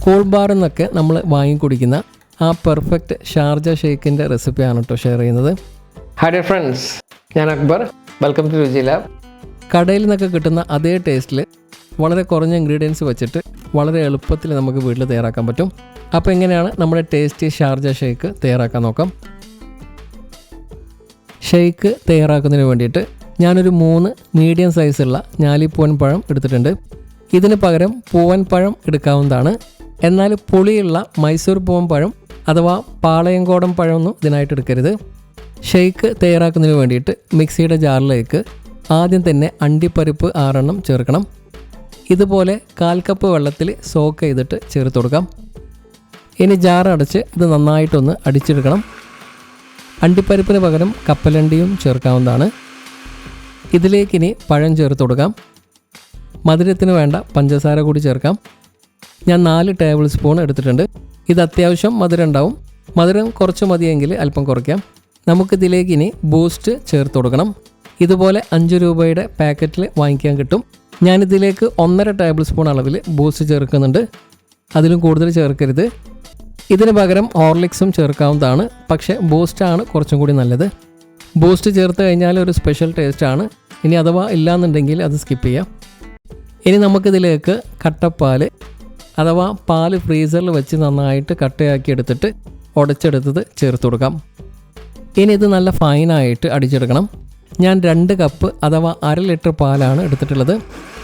Cool bar എന്നൊക്കെ നമ്മൾ വാങ്ങിക്കുടിക്കുന്ന ആ പെർഫെക്റ്റ് ഷാർജ ഷേക്കിൻ്റെ റെസിപ്പിയാണ് കേട്ടോ ഷെയർ ചെയ്യുന്നത്. ഹായ് ഡിയർ ഫ്രണ്ട്സ്, ഞാൻ അക്ബർ. വെൽക്കം ടു രുചി ലാബ്. കടയിൽ നിന്നൊക്കെ കിട്ടുന്ന അതേ ടേസ്റ്റിൽ വളരെ കുറഞ്ഞ ഇൻഗ്രീഡിയൻസ് വെച്ചിട്ട് വളരെ എളുപ്പത്തിൽ നമുക്ക് വീട്ടിൽ തയ്യാറാക്കാൻ പറ്റും. അപ്പോൾ എങ്ങനെയാണ് നമ്മുടെ ടേസ്റ്റി ഷാർജ ഷേക്ക് തയ്യാറാക്കാൻ നോക്കാം. ഷേക്ക് തയ്യാറാക്കുന്നതിന് വേണ്ടിയിട്ട് ഞാനൊരു 3 മീഡിയം സൈസുള്ള ഞാലിപ്പൂവൻ പഴം എടുത്തിട്ടുണ്ട്. ഇതിന് പകരം പൂവൻ പഴം എടുക്കാവുന്നതാണ്. എന്നാൽ പുളിയുള്ള മൈസൂർ പൂവൻ പഴം അഥവാ പാളയംകോടൻ പഴമൊന്നും ഇതിനായിട്ട് എടുക്കരുത്. ഷേക്ക് തയ്യാറാക്കുന്നതിന് വേണ്ടിയിട്ട് മിക്സിയുടെ ജാറിലേക്ക് ആദ്യം തന്നെ അണ്ടിപ്പരിപ്പ് 6 എണ്ണം ചേർക്കണം. ഇതുപോലെ 1/4 കപ്പ് വെള്ളത്തിൽ സോക്ക് ചെയ്തിട്ട് ചേർത്ത് കൊടുക്കാം. ഇനി ജാർ അടച്ച് ഇത് നന്നായിട്ടൊന്ന് അടിച്ചെടുക്കണം. അണ്ടിപ്പരിപ്പിന് പകരം കപ്പലണ്ടിയും ചേർക്കാവുന്നതാണ്. ഇതിലേക്കിനി പഴം ചേർത്ത് കൊടുക്കാം. മധുരത്തിന് വേണ്ട പഞ്ചസാര കൂടി ചേർക്കാം. ഞാൻ 4 ടേബിൾ സ്പൂൺ എടുത്തിട്ടുണ്ട്. ഇത് അത്യാവശ്യം മധുരം ഉണ്ടാവും. മധുരം കുറച്ച് മതിയെങ്കിൽ അല്പം കുറയ്ക്കാം. നമുക്കിതിലേക്ക് ഇനി ബൂസ്റ്റ് ചേർത്ത് കൊടുക്കണം. ഇതുപോലെ 5 രൂപയുടെ പാക്കറ്റിൽ വാങ്ങിക്കാൻ കിട്ടും. ഞാനിതിലേക്ക് 1.5 ടേബിൾ സ്പൂൺ അളവിൽ ബൂസ്റ്റ് ചേർക്കുന്നുണ്ട്. അതിലും കൂടുതൽ ചേർക്കരുത്. ഇതിന് പകരം ഹോർലിക്സും ചേർക്കാവുന്നതാണ്. പക്ഷേ ബൂസ്റ്റാണ് കുറച്ചും കൂടി നല്ലത്. ബൂസ്റ്റ് ചേർത്ത് കഴിഞ്ഞാൽ ഒരു സ്പെഷ്യൽ ടേസ്റ്റാണ്. ഇനി അഥവാ ഇല്ലാന്നുണ്ടെങ്കിൽ അത് സ്കിപ്പ് ചെയ്യാം. ഇനി നമുക്കിതിലേക്ക് കട്ടപ്പാൽ അഥവാ പാല് ഫ്രീസറിൽ വെച്ച് നന്നായിട്ട് കട്ടയാക്കി എടുത്തിട്ട് ഉടച്ചെടുത്തത് ചേർത്ത് കൊടുക്കാം. ഇനി ഇത് നല്ല ഫൈനായിട്ട് അടിച്ചെടുക്കണം. ഞാൻ 2 കപ്പ് അഥവാ 1/2 ലിറ്റർ പാലാണ് എടുത്തിട്ടുള്ളത്.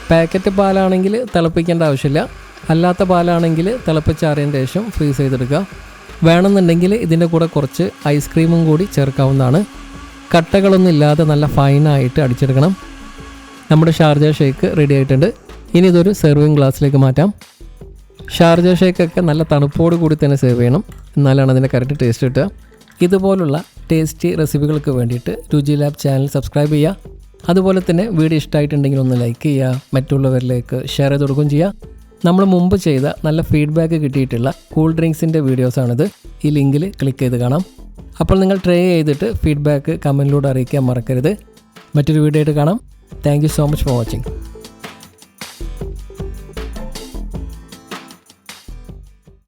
പാക്കറ്റ് പാലാണെങ്കിൽ തിളപ്പിക്കേണ്ട ആവശ്യമില്ല. അല്ലാത്ത പാലാണെങ്കിൽ തിളപ്പിച്ചാറിയതിന് ശേഷം ഫ്രീസ് ചെയ്തെടുക്കുക. വേണമെന്നുണ്ടെങ്കിൽ ഇതിൻ്റെ കൂടെ കുറച്ച് ഐസ്ക്രീമും കൂടി ചേർക്കാവുന്നതാണ്. കട്ടകളൊന്നും ഇല്ലാതെ നല്ല ഫൈനായിട്ട് അടിച്ചെടുക്കണം. നമ്മുടെ ഷാർജ ഷേക്ക് റെഡി ആയിട്ടുണ്ട്. ഇനി ഇതൊരു സെർവിങ് ഗ്ലാസ്സിലേക്ക് മാറ്റാം. ഷാർജ ഷേക്കൊക്കെ നല്ല തണുപ്പോട് കൂടി തന്നെ സെർവ് ചെയ്യണം. എന്നാലാണ് അതിൻ്റെ കറക്റ്റ് ടേസ്റ്റ് കിട്ടുക. ഇതുപോലുള്ള ടേസ്റ്റി റെസിപ്പികൾക്ക് വേണ്ടിയിട്ട് രുചി ലാബ് ചാനൽ സബ്സ്ക്രൈബ് ചെയ്യുക. അതുപോലെ തന്നെ വീഡിയോ ഇഷ്ടമായിട്ടുണ്ടെങ്കിൽ ഒന്ന് ലൈക്ക് ചെയ്യുക, മറ്റുള്ളവരിലേക്ക് ഷെയർ ചെയ്ത് കൊടുക്കുകയും ചെയ്യുക. നമ്മൾ മുമ്പ് ചെയ്ത നല്ല ഫീഡ്ബാക്ക് കിട്ടിയിട്ടുള്ള കൂൾ ഡ്രിങ്ക്സിൻ്റെ വീഡിയോസാണിത്. ഈ ലിങ്കിൽ ക്ലിക്ക് ചെയ്ത് കാണാം. അപ്പോൾ നിങ്ങൾ ട്രൈ ചെയ്തിട്ട് ഫീഡ്ബാക്ക് കമൻറ്റിലൂടെ അറിയിക്കാൻ മറക്കരുത്. മറ്റൊരു വീഡിയോ ആയിട്ട് കാണാം. Thank you so much for watching.